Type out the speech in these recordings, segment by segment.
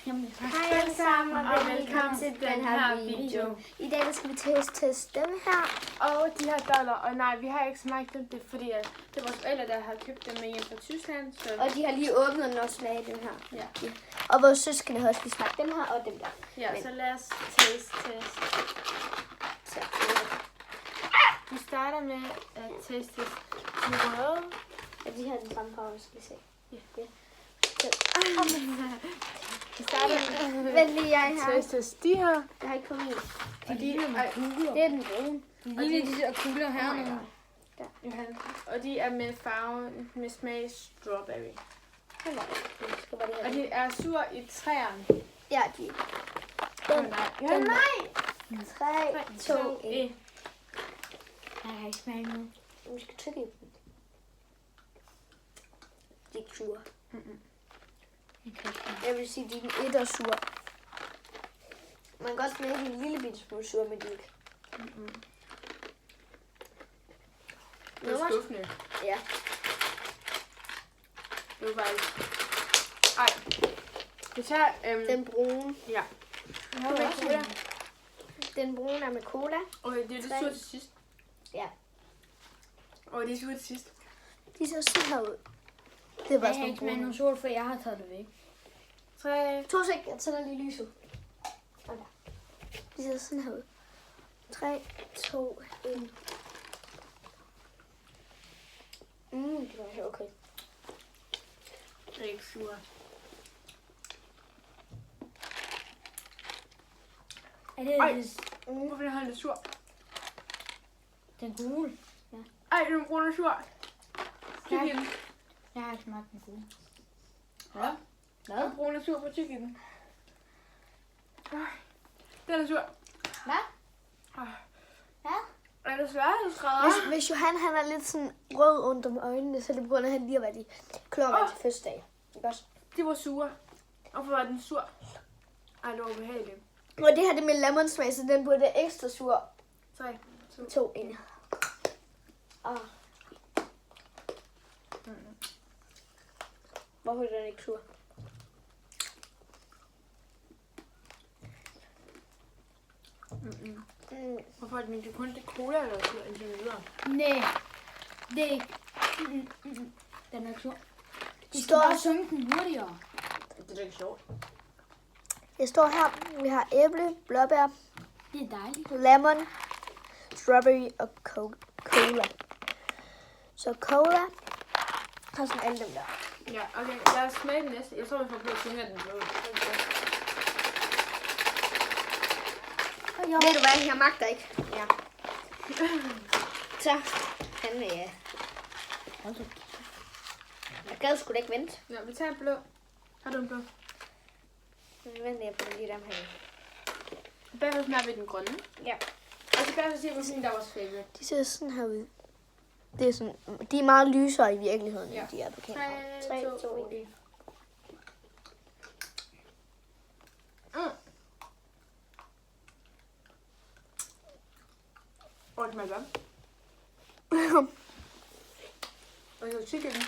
Hej alle sammen, og velkommen til den her video. I dag skal vi teste dem her. Og de her dollar, og nej, vi har ikke smagt dem, det er fordi, at det er vores forældre, der har købt dem med hjem fra Tyskland. Så... Og de har lige åbnet den og smaget dem her. Ja. Og vores søskende har også lige smagt dem her og dem der. Ja, så lad os teste. Så. Vi starter med at teste de røde. Ja, de har den samme farve, skal vi se. Ja. Vi starter med. Vent lige, jeg her. Testes de her. Jeg har ikke kommet i. Og de Det er den brune. og de der kugler her nu. Johan. Og de er med farven med smag strawberry. Og de er sur i træerne. Ja, de er. Ja, nej! 3, 2, 1. Jeg har ikke smagt noget. Vi skal trykke i dem. De er ikke sure. Jeg vil sige, at de er 1 og sur. Man kan godt smage en lille bitte smule sur, men de er ikke. Det er skuffende. Ja. Det var faktisk... Ej. Vi tager... Den brune. Ja. Den brune er med cola. Og det er det sure til sidst. Ja. Og det er sure til sidst. De ser sådan her ud. Det er bare Jeg har sådan ikke smagt brune. noget sort, for jeg har taget det væk. 3. 2 sek, jeg tænder lige lyset. Okay. De ser sådan her ud. 3, 2, 1. Det var helt okay. Det er ikke sure. Er det Ej. Hvorfor er han lidt sur? den gule? Ej, den brune er sur. Tyk i den. Jeg har ikke smagt den gule. Hvad? Den brune er sur på tyk i den. Den er sur. Hvad? Er det svært at skrædder? Hvis Johan han er lidt sådan rød rundt om øjnene, så er det på grund af, at han lige har været i klokken til fødselsdag. Ikke også? De var sure. Hvorfor var den sur? Ej, det var ubehageligt. Og det her det med lemonsmag, så den burde være ekstra sur. 3, 2, 1. Hvorfor er den ikke sur? Hvorfor er det kun det cola, der er sur indtil videre? Nej, det er ikke. Den er ikke sur. De Skal står, bare synge den hurtigere. Det er da ikke sjovt. det står her, vi har æble, blåbær, Det er dejligt. lemon, strawberry og cola. Så cola har sådan alle dem der. Ja, okay. Lad os smage den næste. Jeg tror, vi får blå tunge af den blå. Ved du hvad, jeg magter ikke. Ja. Så, han jeg gad sgu da ikke vente. Ja, vi tager en blå. Har du en blå? Nu venter jeg på lige dem her. Bagved smager vi den grønne. Ja. Og så bagved siger vi sådan, der er vores favorite. De ser sådan her ud. Det er sådan, de er meget lysere i virkeligheden, Ja. end de er på kamera. 3, 2, 1. Og det smager godt. Og jeg vil tykke den.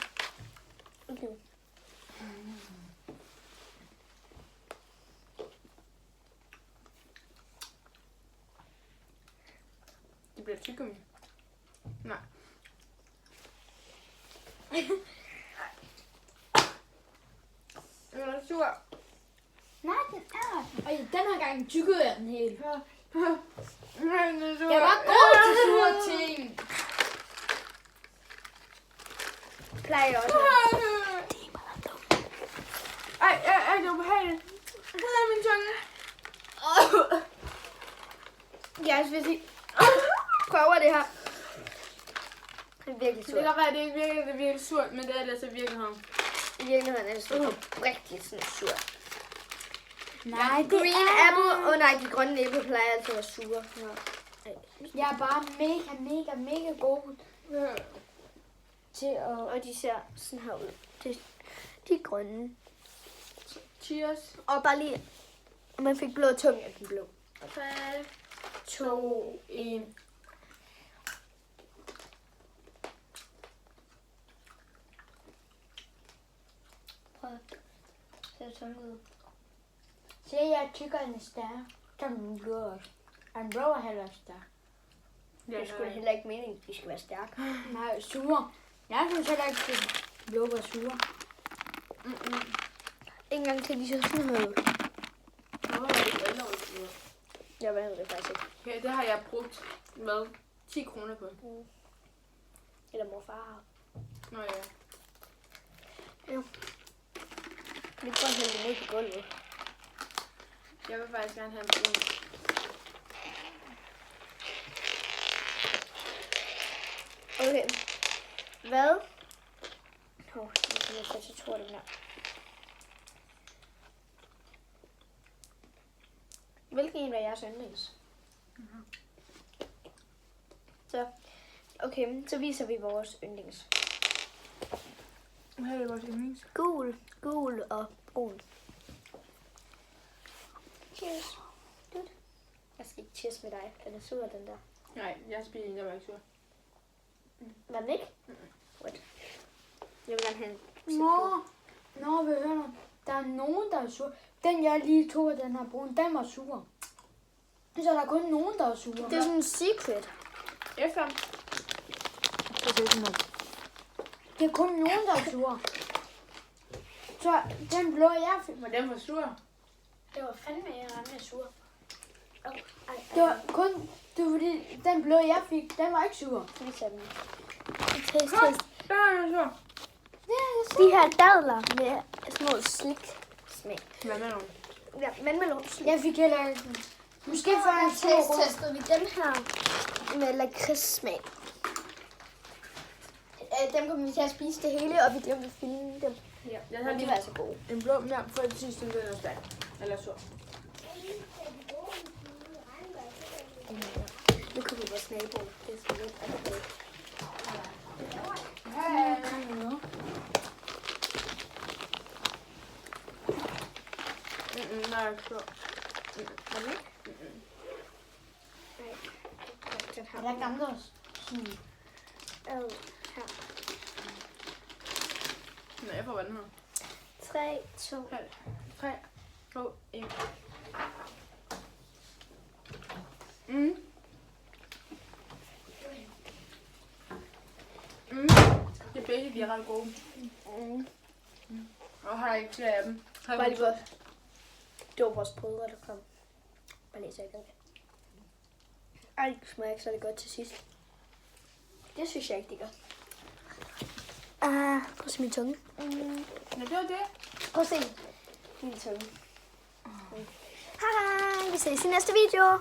Okay. Det bliver tyggegummi. Nej. Den er sur. Nej, den er. Og den her gang tykkede jeg den helt. Nej, den er sur. Jeg var god til sure ting. Plejer jeg også. Ej, det er ubehageligt. Det er min tunge. Jeg vil sige, prøver det her. Det er virkelig Det surt. kan godt være, det er virkelig surt, men det er det altså virkeligheden. I virkeligheden er det sådan rigtig sådan surt. Nej, det Green er. apple. Nej, de grønne æbler plejer altid at være sure. Jeg er bare mega god til at... Og de ser sådan her ud. De er grønne. Cheers. Og bare lige, man fik blå tunge af den blå. 3, 2, 1. Prøv. Ser det sådan ud? Siger jeg tykker den er stærk, så er den blå også. Og den blå er heller stærk. Det er sgu da heller ikke meningen, at de skal være stærke. Nej, sure. Jeg synes heller ikke, at blå var sure. En gang til de så sådan noget. Nå, Jeg ved det faktisk ikke. ja, det har jeg brugt, 10 kroner på. Eller morfar har. Nå ja. Vi prøver at hælde det ned på gulvet. Jeg vil faktisk gerne have en brun. Okay. Hvad? Jeg tror det der. Hvilken en er jeres yndlings? Så, okay, så viser vi vores yndlings. Hvad er det vores yndlings? Gul og brun. Cheers. Dude. Jeg skal ikke cheers med dig. Den er sur, den der. Nej, jeg spiser en, der var ikke sur. Var den ikke? What? Jeg vil gerne have en. Nå, vi hører. Der er nogen, der er sur. Den jeg lige tog af den her brun, den var sur. Så der er kun nogen, der er sure. Det er sådan en secret. Efter. Det er kun nogen, der er sure. Så den blå, jeg fik. Var den for sur? Det var fandme, jeg er sur. Det var kun... Det var fordi, den blå, jeg fik, den var ikke sur. Vi tager den. Der er den sur. De her dadler med sådan noget slik smag. Hvad med nogen? Ja, men med noget slik. Jeg fik heller ikke... Måske for en sur. Testede vi den her med lakrids smag. Dem kommer vi til at spise det hele, og vi glemte at filme dem. Ja, jeg Men har de lige var altså gode. en blå mere, for det sidste, den er stærk. Eller sur. Nu kommer vores nabo. Det er sådan lidt akavet. Nej, jeg er sur. Er det ikke? Nej. Den her. Der er gamle også. Her. Nå, jeg får hvad den her. 3, 2. 3, 2, 1. Mm. Det er begge, de er ret gode. Og har ikke flere af dem. Bare lige godt. Det var vores brødre, der kom. Bare lige så jeg gør det. Ej, det smager ikke så det godt til sidst. Det synes jeg ikke, det gør. Prøv at se min tunge. Ja, det var det. Prøv at se min tunge. Hej, vi ses i næste video.